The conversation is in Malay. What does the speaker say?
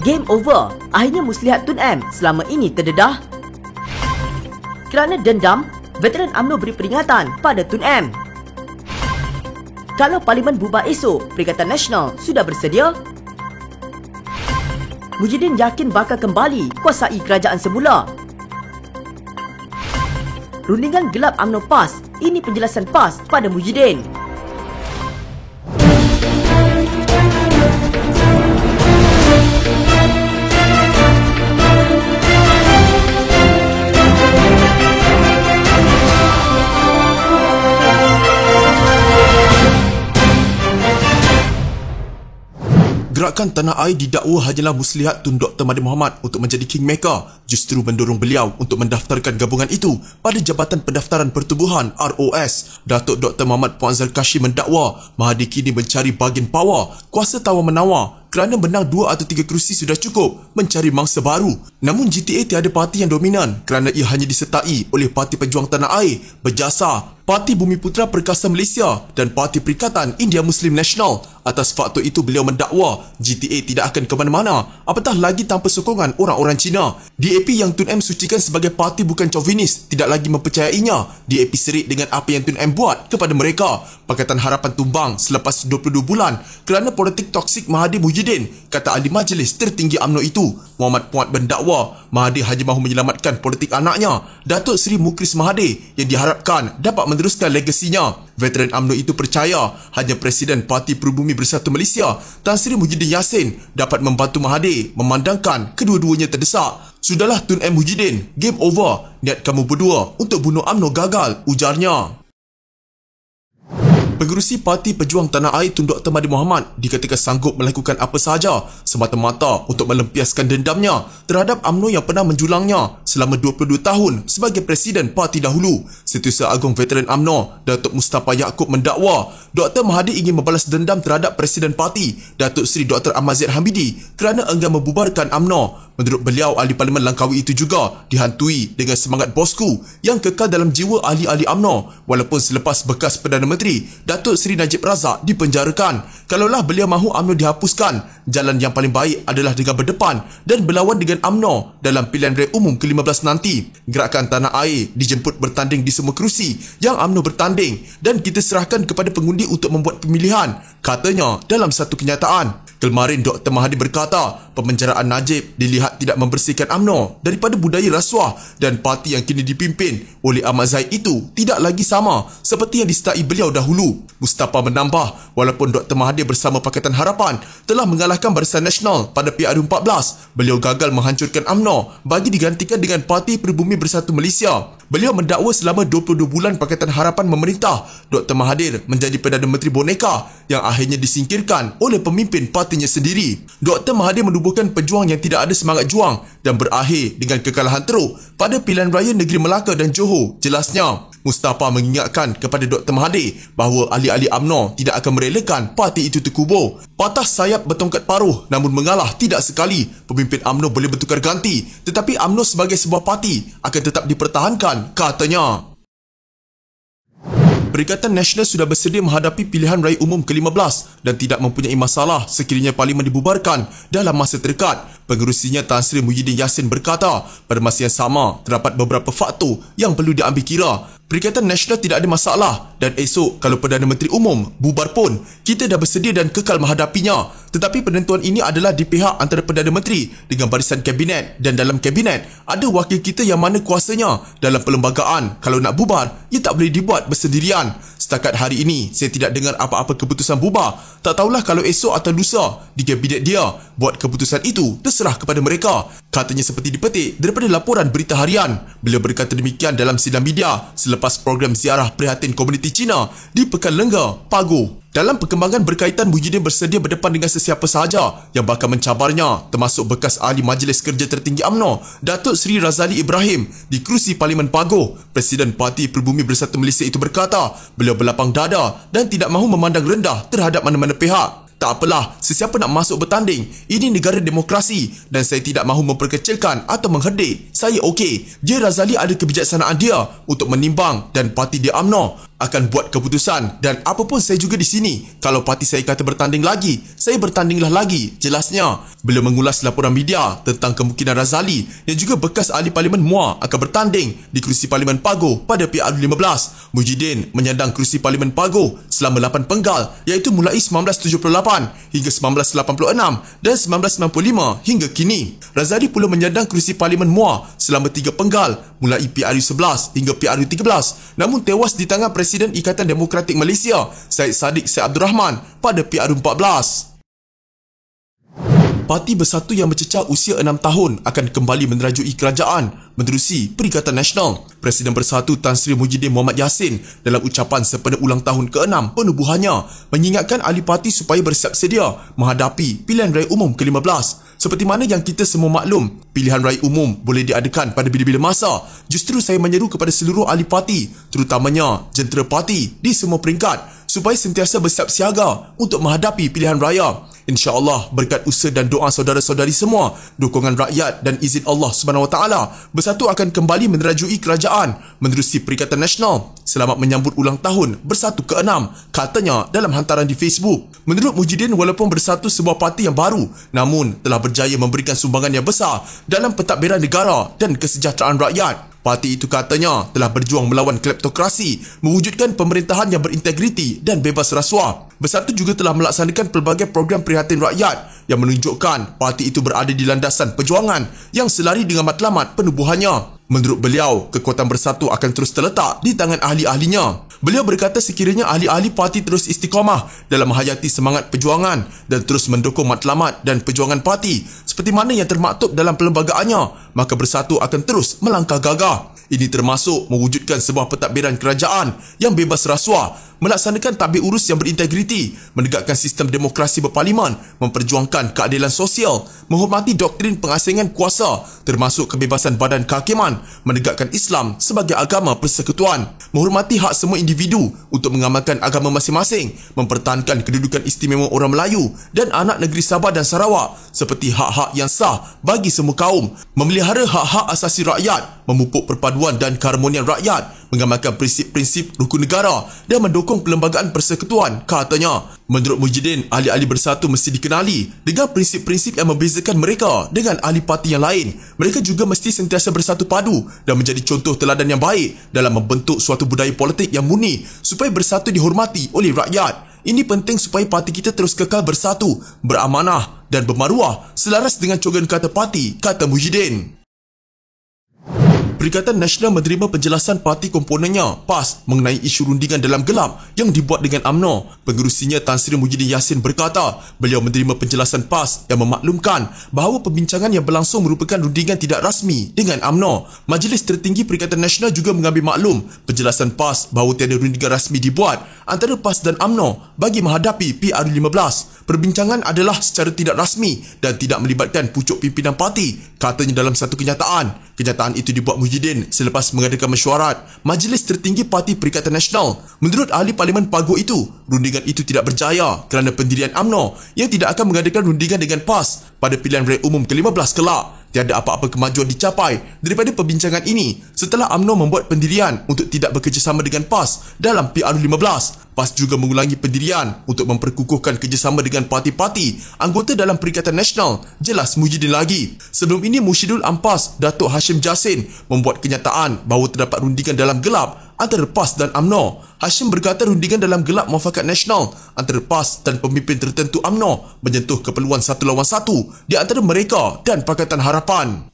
Game over. Akhirnya muslihat Tun M selama ini terdedah. Kerana dendam, veteran UMNO beri peringatan pada Tun M. Kalau Parlimen bubar esok, Perikatan Nasional sudah bersedia. Muhyiddin yakin bakal kembali kuasai kerajaan semula. Rundingan gelap UMNO PAS. Ini penjelasan PAS pada Muhyiddin. Gerakan Tanah Air didakwa hanyalah muslihat Tun Dr. Mahathir Mohamad untuk menjadi kingmaker, justru mendorong beliau untuk mendaftarkan gabungan itu pada Jabatan Pendaftaran Pertubuhan ROS. Datuk Dr. Muhammad Puan Zulkifli mendakwa Mahathir kini mencari bargain power, kuasa tawar-menawar. Kerana menang 2 atau 3 kerusi sudah cukup mencari mangsa baru. Namun GTA tiada parti yang dominan kerana ia hanya disertai oleh Parti Pejuang Tanah Air, Berjasa, Parti Bumiputera Perkasa Malaysia dan Parti Perikatan India Muslim Nasional. Atas faktor itu beliau mendakwa GTA tidak akan ke mana-mana, apatah lagi tanpa sokongan orang-orang Cina. DAP yang Tun M sucikan sebagai parti bukan chauvinis tidak lagi mempercayainya. DAP serik dengan apa yang Tun M buat kepada mereka. Pakatan Harapan tumbang selepas 22 bulan kerana politik toksik Mahathir Muhyiddin, kata ahli majlis tertinggi UMNO itu. Muhammad Puan mendakwa Mahathir hanya mahu menyelamatkan politik anaknya, Datuk Seri Mukris Mahathir, yang diharapkan dapat meneruskan legasinya. Veteran UMNO itu percaya hanya Presiden Parti Perubumi Bersatu Malaysia, Tan Sri Muhyiddin Yassin, dapat membantu Mahathir memandangkan kedua-duanya terdesak. Sudahlah Tun M Muhyiddin, game over. Niat kamu berdua untuk bunuh UMNO gagal, ujarnya. Pengerusi Parti Pejuang Tanah Air Tun Dr. Mahathir Mohamad dikatakan sanggup melakukan apa sahaja semata-mata untuk melempiaskan dendamnya terhadap UMNO yang pernah menjulangnya selama 22 tahun sebagai Presiden Parti dahulu. Setiausaha Agung Veteran UMNO, Datuk Mustafa Yaakob mendakwa Dr. Mahathir ingin membalas dendam terhadap Presiden Parti, Datuk Seri Dr. Ahmad Zahid Hamidi, kerana enggan membubarkan UMNO. Menurut beliau, ahli Parlimen Langkawi itu juga dihantui dengan semangat bosku yang kekal dalam jiwa ahli-ahli UMNO walaupun selepas bekas Perdana Menteri Datuk Seri Najib Razak dipenjarakan. Kalaulah beliau mahu UMNO dihapuskan, jalan yang paling baik adalah dengan berdepan dan berlawan dengan UMNO dalam pilihan raya umum ke-15 nanti. Gerakan Tanah Air dijemput bertanding di semua kerusi yang UMNO bertanding dan kita serahkan kepada pengundi untuk membuat pemilihan, katanya dalam satu kenyataan. Kemarin Dr. Mahathir berkata pemenjaraan Najib dilihat tidak membersihkan UMNO daripada budaya rasuah dan parti yang kini dipimpin oleh Ahmad Zahid itu tidak lagi sama seperti yang disertai beliau dahulu. Mustafa menambah walaupun Dr. Mahathir bersama Pakatan Harapan telah mengalahkan Barisan Nasional pada PRU14, beliau gagal menghancurkan UMNO bagi digantikan dengan Parti Peribumi Bersatu Malaysia. Beliau mendakwa selama 22 bulan Pakatan Harapan memerintah, Dr. Mahathir menjadi Perdana Menteri boneka yang akhirnya disingkirkan oleh pemimpin partinya sendiri. Dr. Mahathir menubuhkan pejuang yang tidak ada semangat juang dan berakhir dengan kekalahan teruk pada pilihan raya negeri Melaka dan Johor. Jelasnya, Mustafa mengingatkan kepada Dr. Mahathir bahawa ahli-ahli UMNO tidak akan merelakan parti itu terkubur. Patah sayap bertongkat paruh namun mengalah tidak sekali. Pemimpin UMNO boleh bertukar ganti, tetapi UMNO sebagai sebuah parti akan tetap dipertahankan, katanya. Perikatan Nasional sudah bersedia menghadapi pilihan raya umum ke-15 dan tidak mempunyai masalah sekiranya Parlimen dibubarkan dalam masa terdekat. Pengerusinya Tan Sri Muhyiddin Yassin berkata pada masa yang sama terdapat beberapa faktor yang perlu diambil kira. Perikatan Nasional tidak ada masalah dan esok kalau Perdana Menteri Umum bubar pun kita dah bersedia dan kekal menghadapinya. Tetapi penentuan ini adalah di pihak antara Perdana Menteri dengan barisan Kabinet dan dalam Kabinet ada wakil kita yang mana kuasanya dalam perlembagaan. Kalau nak bubar, ia tak boleh dibuat bersendirian. Setakat hari ini, saya tidak dengar apa-apa keputusan bubar. Tak tahulah kalau esok atau lusa di Kabinet dia buat keputusan itu, terserah kepada mereka. Katanya seperti dipetik daripada laporan berita harian. Beliau berkata demikian dalam sidang media selepas program ziarah prihatin komuniti Cina di Pekan Lengga, Pagoh. Dalam perkembangan berkaitan, Muhyiddin bersedia berdepan dengan sesiapa sahaja yang bakal mencabarnya, termasuk bekas ahli Majlis Kerja Tertinggi UMNO, Datuk Seri Razali Ibrahim, di kerusi Parlimen Pagoh. Presiden Parti Peribumi Bersatu Malaysia itu berkata, beliau berlapang dada dan tidak mahu memandang rendah terhadap mana-mana pihak. Tak apalah, sesiapa nak masuk bertanding. Ini negara demokrasi dan saya tidak mahu memperkecilkan atau mengherdik. Saya okey. J. Razali ada kebijaksanaan dia untuk menimbang dan parti dia UMNO akan buat keputusan dan apapun saya juga di sini. Kalau parti saya kata bertanding lagi, saya bertandinglah lagi, jelasnya. Beliau mengulas laporan media tentang kemungkinan Razali yang juga bekas ahli Parlimen MUA akan bertanding di kerusi Parlimen Pagoh pada PRU15. Mujidin menyandang kerusi Parlimen Pagoh selama 8 penggal iaitu mulai 1978 hingga 1986 dan 1995 hingga kini. Razali pula menyandang kerusi Parlimen MUA selama 3 penggal mulai PRU11 hingga PRU13 namun tewas di tangan Presiden Ikatan Demokratik Malaysia Syed Saddiq Syed Abdul Rahman pada PRU14. Parti Bersatu yang mencecah usia 6 tahun akan kembali menerajui kerajaan menerusi Perikatan Nasional. Presiden Bersatu Tan Sri Muhyiddin Mohamad Yassin dalam ucapan sempena ulang tahun ke-6 penubuhannya mengingatkan ahli parti supaya bersiap sedia menghadapi pilihan raya umum ke-15. Seperti mana yang kita semua maklum, pilihan raya umum boleh diadakan pada bila-bila masa. Justru saya menyeru kepada seluruh ahli parti, terutamanya jentera parti di semua peringkat supaya sentiasa bersiap siaga untuk menghadapi pilihan raya. InsyaAllah berkat usaha dan doa saudara-saudari semua, dukungan rakyat dan izin Allah SWT, Bersatu akan kembali menerajui kerajaan menerusi Perikatan Nasional. Selamat menyambut ulang tahun Bersatu ke-6, katanya dalam hantaran di Facebook. Menurut Mujidin, walaupun Bersatu sebuah parti yang baru, namun telah berjaya memberikan sumbangan yang besar dalam pentadbiran negara dan kesejahteraan rakyat. Parti itu katanya telah berjuang melawan kleptokrasi, mewujudkan pemerintahan yang berintegriti dan bebas rasuah. Bersatu juga telah melaksanakan pelbagai program prihatin rakyat yang menunjukkan parti itu berada di landasan perjuangan yang selari dengan matlamat penubuhannya. Menurut beliau, kekuatan Bersatu akan terus terletak di tangan ahli-ahlinya. Beliau berkata sekiranya ahli-ahli parti terus istiqamah dalam menghayati semangat perjuangan dan terus mendukung matlamat dan perjuangan parti seperti mana yang termaktub dalam perlembagaannya, maka Bersatu akan terus melangkah gagah. Ini termasuk mewujudkan sebuah pentadbiran kerajaan yang bebas rasuah, melaksanakan tadbir urus yang berintegriti, menegakkan sistem demokrasi berparlimen, memperjuangkan keadilan sosial, menghormati doktrin pengasingan kuasa termasuk kebebasan badan kehakiman, menegakkan Islam sebagai agama persekutuan, menghormati hak semua individu untuk mengamalkan agama masing-masing, mempertahankan kedudukan istimewa orang Melayu dan anak negeri Sabah dan Sarawak seperti hak-hak yang sah bagi semua kaum, memelihara hak-hak asasi rakyat, memupuk perpaduan dan keharmonian rakyat, mengamalkan prinsip-prinsip rukun negara dan mendukung perlembagaan persekutuan, katanya. Menurut Mujidin, ahli-ahli Bersatu mesti dikenali dengan prinsip-prinsip yang membezakan mereka dengan ahli parti yang lain. Mereka juga mesti sentiasa bersatu padu dan menjadi contoh teladan yang baik dalam membentuk suatu budaya politik yang murni supaya Bersatu dihormati oleh rakyat. Ini penting supaya parti kita terus kekal bersatu, beramanah dan bermaruah selaras dengan cogan kata parti, kata Mujidin. Perikatan Nasional menerima penjelasan parti komponennya PAS mengenai isu rundingan dalam gelap yang dibuat dengan UMNO. Pengerusinya Tan Sri Muhyiddin Yassin berkata, beliau menerima penjelasan PAS yang memaklumkan bahawa pembincangan yang berlangsung merupakan rundingan tidak rasmi dengan UMNO. Majlis Tertinggi Perikatan Nasional juga mengambil maklum penjelasan PAS bahawa tiada rundingan rasmi dibuat antara PAS dan UMNO bagi menghadapi PRU15. Perbincangan adalah secara tidak rasmi dan tidak melibatkan pucuk pimpinan parti, katanya dalam satu kenyataan. Kenyataan itu dibuat Mujidin selepas mengadakan mesyuarat Majlis Tertinggi Parti Perikatan Nasional. Menurut ahli Parlimen Pagoh itu, rundingan itu tidak berjaya kerana pendirian UMNO yang tidak akan mengadakan rundingan dengan PAS pada pilihan raya umum ke-15 kelak. Tiada apa-apa kemajuan dicapai daripada perbincangan ini setelah UMNO membuat pendirian untuk tidak bekerjasama dengan PAS dalam PRU15. PAS juga mengulangi pendirian untuk memperkukuhkan kerjasama dengan parti-parti anggota dalam Perikatan Nasional, jelas Mujidin lagi. Sebelum ini, Musyidul Ampas Datuk Hashim Jassin membuat kenyataan bahawa terdapat rundingan dalam gelap antara PAS dan UMNO. Hashim berkata rundingan dalam gelap muafakat nasional antara PAS dan pemimpin tertentu UMNO menyentuh keperluan satu lawan satu di antara mereka dan Pakatan Harapan.